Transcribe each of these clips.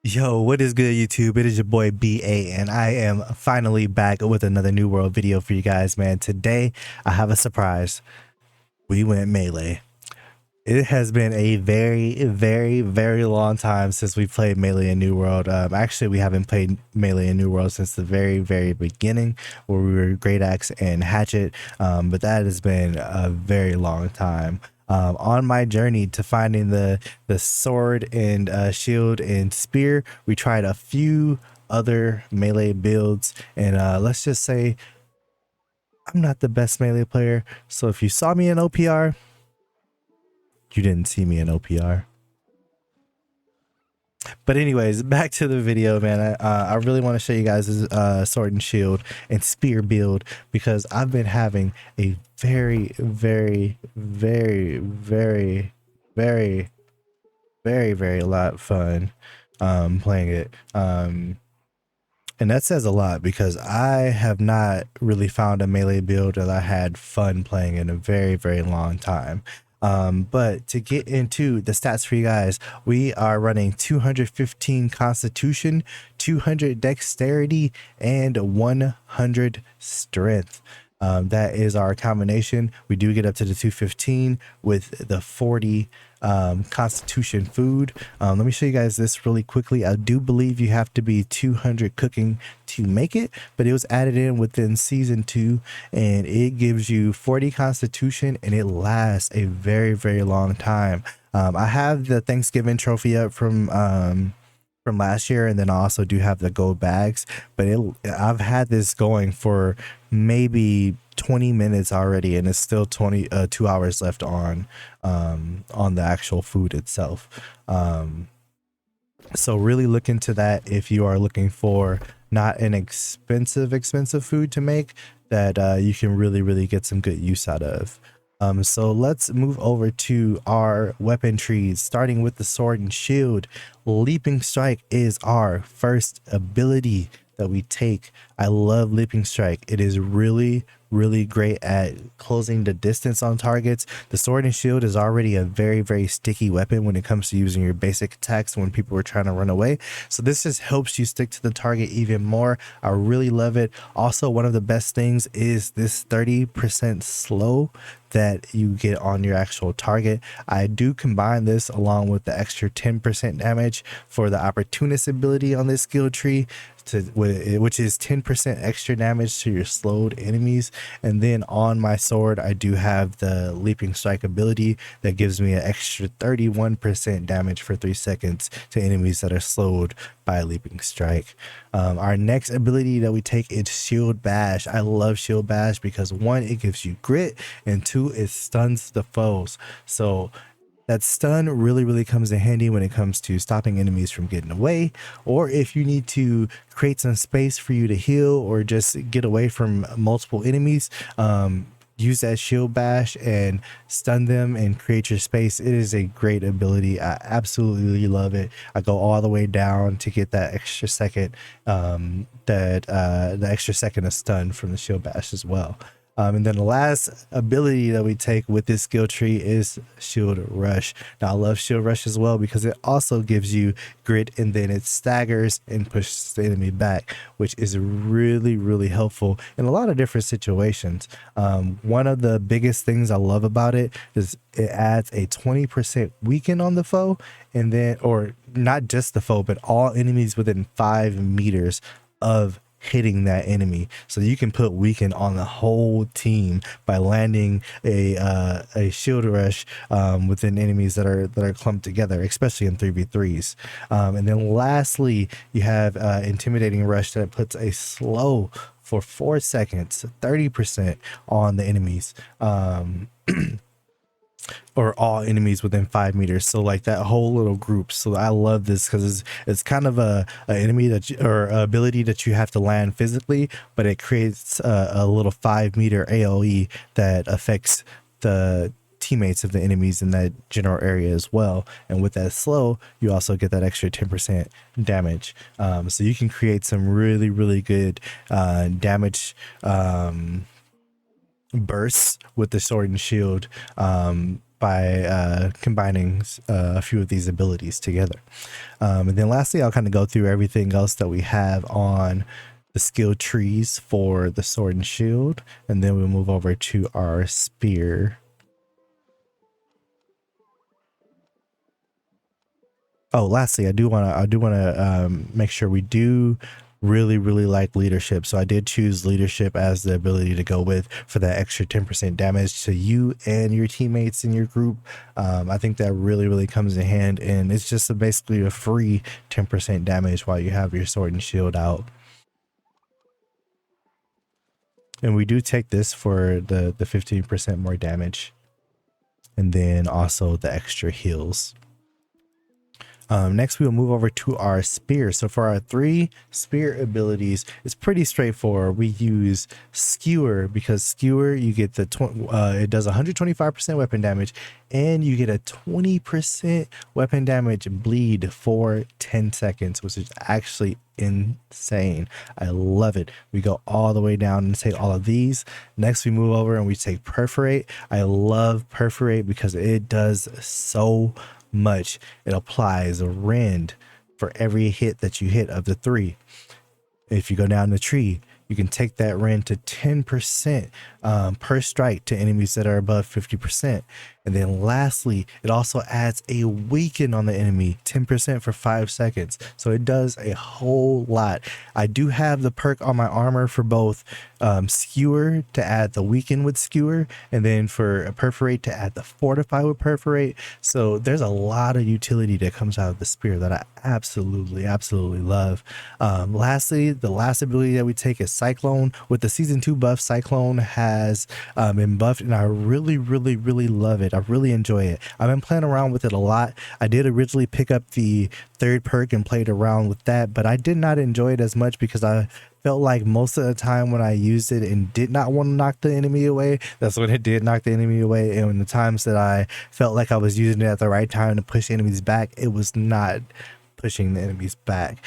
Yo, what is good, YouTube? It is your boy BA, and I am finally back with another New World video for you guys, man. Today, I have a surprise. We went melee. It has been a very long time since we played melee in New World. Actually, we haven't played melee in New World since the very beginning, where we were Great Axe and Hatchet, but that has been a very long time. On my journey to finding the sword and shield and spear, we tried a few other melee builds, and let's just say I'm not the best melee player. So if you saw me in OPR, you didn't see me in OPR. But anyways, back to the video, man. I really want to show you guys this sword and shield and spear build, because I've been having a very lot of fun playing it. And that says a lot, because I have not really found a melee build that I had fun playing in a very long time. But to get into the stats for you guys, we are running 215 constitution, 200 dexterity, and 100 strength. That is our combination. We do get up to the 215 with the 40 constitution food. Let me show you guys this really quickly. I do believe you have to be 200 cooking to make it, but it was added in within season 2, and it gives you 40 constitution, and it lasts a very long time. I have the Thanksgiving trophy up from last year, and then I also do have the gold bags, but I've had this going for maybe 20 minutes already, and it's still 2 hours left on the actual food itself. So really look into that if you are looking for not an expensive food to make that you can really get some good use out of. So let's move over to our weapon trees, starting with the sword and shield. Leaping strike is our first ability that we take. I love leaping strike. It is really great at closing the distance on targets. The sword and shield is already a very sticky weapon when it comes to using your basic attacks when people are trying to run away. So this just helps you stick to the target even more. I really love it. Also, one of the best things is this 30% slow that you get on your actual target. I do combine this along with the extra 10% damage for the opportunist ability on this skill tree, which is 10% extra damage to your slowed enemies. And then on my sword, I do have the leaping strike ability that gives me an extra 31% damage for 3 seconds to enemies that are slowed by leaping strike. Our next ability that we take is shield bash. I love shield bash because 1, it gives you grit, and 2, it stuns the foes. So That stun really comes in handy when it comes to stopping enemies from getting away, or if you need to create some space for you to heal or just get away from multiple enemies. Use that shield bash and stun them and create your space. It is a great ability. I absolutely love it. I go all the way down to get that extra second, the extra second of stun from the shield bash as well. And then the last ability that we take with this skill tree is Shield Rush. Now I love Shield Rush as well because it also gives you grit, and then it staggers and pushes the enemy back, which is really helpful in a lot of different situations. One of the biggest things I love about it is it adds a 20% weaken on the foe, and then, or not just the foe, but all enemies within 5 meters of hitting that enemy. So you can put weaken on the whole team by landing a shield rush within enemies that are clumped together, especially in 3v3s. And then lastly, you have intimidating rush that puts a slow for 4 seconds, 30% on the enemies. Or all enemies within 5 meters, so like that whole little group. So I love this because it's kind of a enemy that you, or a ability that you have to land physically, but it creates a little 5-meter AoE that affects the teammates of the enemies in that general area as well. And with that slow, you also get that extra 10% damage. So you can create some really good damage bursts with the sword and shield by combining a few of these abilities together. And then lastly, I'll kind of go through everything else that we have on the skill trees for the sword and shield, and then we'll move over to our spear. Oh, lastly, I do want to make sure we do really like leadership. So I did choose leadership as the ability to go with for that extra 10% damage to you and your teammates in your group. I think that really comes in hand, and it's just basically a free 10% damage while you have your sword and shield out. And we do take this for the 15% more damage, and then also the extra heals. Next, we will move over to our spear. So for our 3 spear abilities, it's pretty straightforward. We use skewer because skewer, you get the it does 125% weapon damage, and you get a 20% weapon damage bleed for 10 seconds, which is actually insane. I love it. We go all the way down and take all of these. Next, we move over and we take perforate. I love perforate because it does so much. It applies a rend for every hit that you hit of the 3. If you go down the tree, you can take that rend to 10% per strike to enemies that are above 50%. And then lastly, it also adds a weaken on the enemy, 10% for 5 seconds. So it does a whole lot. I do have the perk on my armor for both skewer to add the weaken with skewer, and then for perforate to add the fortify with perforate. So there's a lot of utility that comes out of the spear that I absolutely love. Lastly, the last ability that we take is Cyclone. With the season 2 buff, Cyclone has been buffed, and I really love it. I really enjoy it. I've been playing around with it a lot. I did originally pick up the 3rd perk and played around with that, but I did not enjoy it as much because I felt like most of the time when I used it and did not want to knock the enemy away, that's when it did knock the enemy away. And when the times that I felt like I was using it at the right time to push enemies back, it was not pushing the enemies back.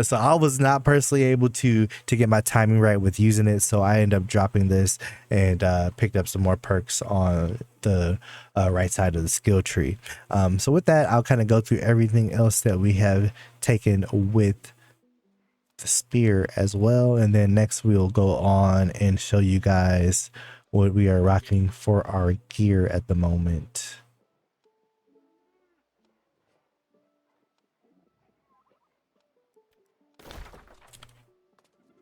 So I was not personally able to get my timing right with using it, so I ended up dropping this and picked up some more perks on the right side of the skill tree. So with that, I'll kind of go through everything else that we have taken with the spear as well, and then next we'll go on and show you guys what we are rocking for our gear at the moment.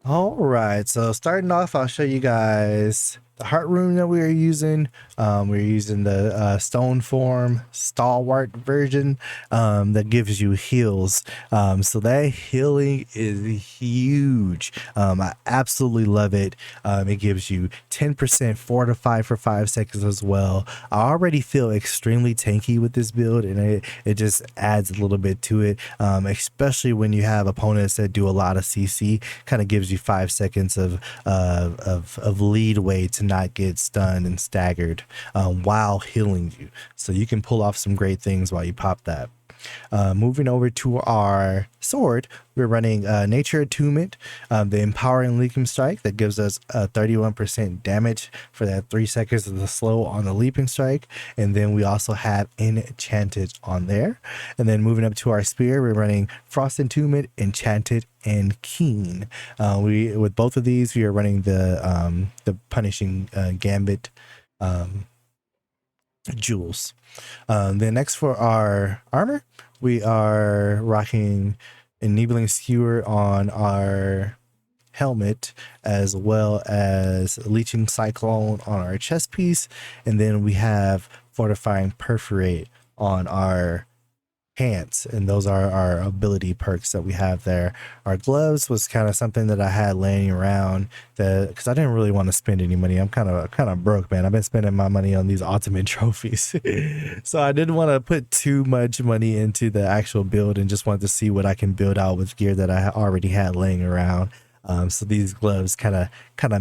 All right, so starting off, I'll show you guys the heart rune that we are using. We're using the stone form stalwart version that gives you heals. So that healing is huge. I absolutely love it. It gives you 10% fortify for 5 seconds as well. I already feel extremely tanky with this build, and it just adds a little bit to it, especially when you have opponents that do a lot of CC. Kind of gives you 5 seconds of lead way to not get stunned and staggered while healing you. So you can pull off some great things while you pop that. Moving over to our sword, we're running Nature Attunement, the Empowering Leaping Strike that gives us 31% damage for that 3 seconds of the slow on the Leaping Strike. And then we also have Enchanted on there. And then moving up to our spear, we're running Frost Attunement, Enchanted, and Keen. With both of these, we are running the Punishing Gambit jewels. Then next for our armor, we are rocking Enabling Skewer on our helmet, as well as Leeching Cyclone on our chest piece, and then we have Fortifying Perforate on our pants, and those are our ability perks that we have there. Our gloves was kind of something that I had laying around because I didn't really want to spend any money. I'm kind of broke, man. I've been spending my money on these ultimate trophies. So I didn't want to put too much money into the actual build and just wanted to see what I can build out with gear that I already had laying around. So these gloves kind of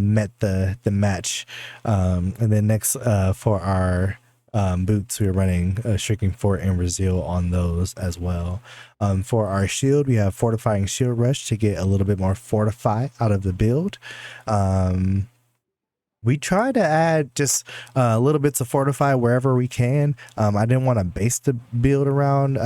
met the match. And then next for our boots, we're running Shrieking Fort and Rezeal on those as well. For our shield, we have Fortifying Shield Rush to get a little bit more fortify out of the build. We try to add just little bits of fortify wherever we can. I didn't want to base the build around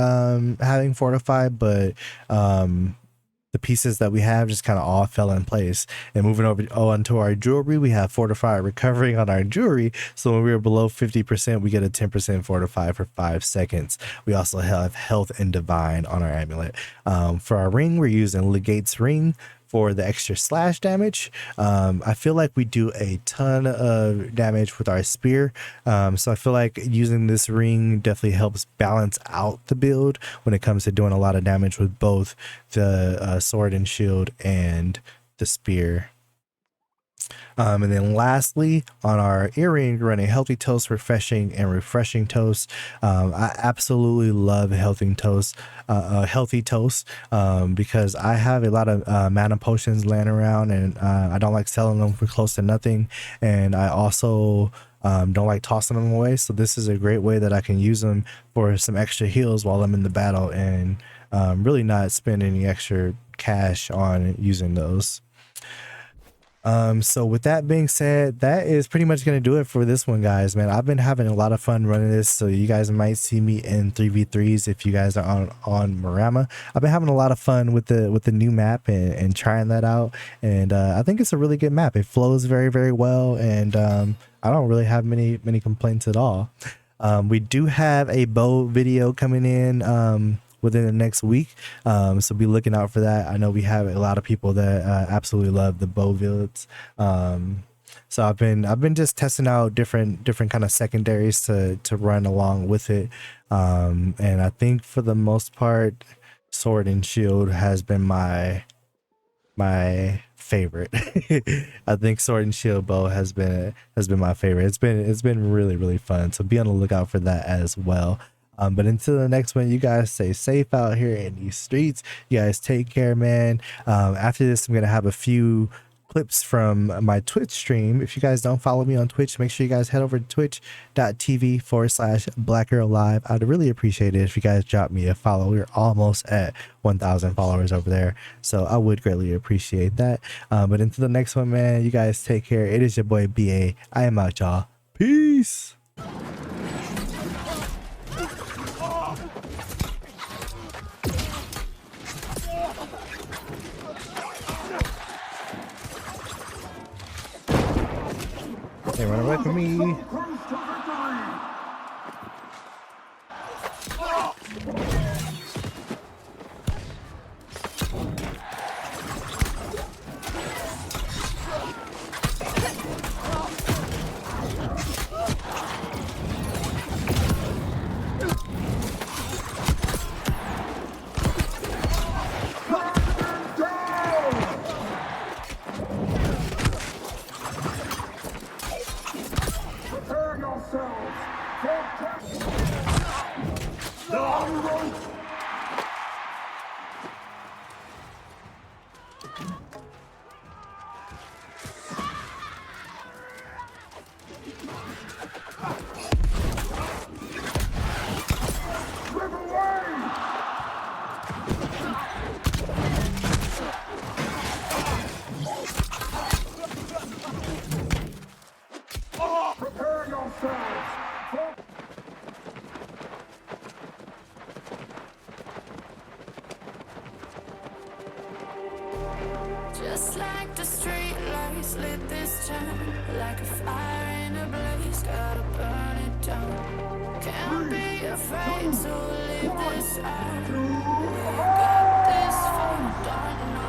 having fortify, but the pieces that we have just kind of all fell in place. And moving over onto our jewelry, we have Fortify Recovering on our jewelry. So when we are below 50%, we get a 10% Fortify for 5 seconds. We also have Health and Divine on our amulet. For our ring, we're using Legate's Ring for the extra slash damage. I feel like we do a ton of damage with our spear. So I feel like using this ring definitely helps balance out the build when it comes to doing a lot of damage with both the sword and shield and the spear. And then lastly, on our earring, we're running Healthy Toast, Refreshing, and Refreshing Toast. I absolutely love Healthy Toast, because I have a lot of mana potions laying around, and I don't like selling them for close to nothing. And I also don't like tossing them away. So this is a great way that I can use them for some extra heals while I'm in the battle, and really not spend any extra cash on using those. So with that being said, that is pretty much going to do it for this one, guys. Man, I've been having a lot of fun running this, so you guys might see me in 3v3s if you guys are on Marama. I've been having a lot of fun with the new map and trying that out, and I think it's a really good map. It flows very, very well, and I don't really have many complaints at all. We do have a bow video coming in within the next week, so be looking out for that. I know we have a lot of people that absolutely love the bow builds, so I've been just testing out different kind of secondaries to run along with it, and I think for the most part, sword and shield has been my favorite. I think sword and shield bow has been my favorite. It's been really, really fun, so be on the lookout for that as well. But until the next one, you guys stay safe out here in these streets. You guys take care, man. After this, I'm going to have a few clips from my Twitch stream. If you guys don't follow me on Twitch, make sure you guys head over to twitch.tv/BlackArrowLive. I'd really appreciate it if you guys drop me a follow. We're almost at 1,000 followers over there, so I would greatly appreciate that. But until the next one, man, you guys take care. It is your boy BA. I am out, y'all. Peace. Hey, run away from me. Prepare yourselves! Just like the street lights lit this town, like a fire in a blaze, gotta burn it down. Can't be afraid to leave this out. We got this far, don't know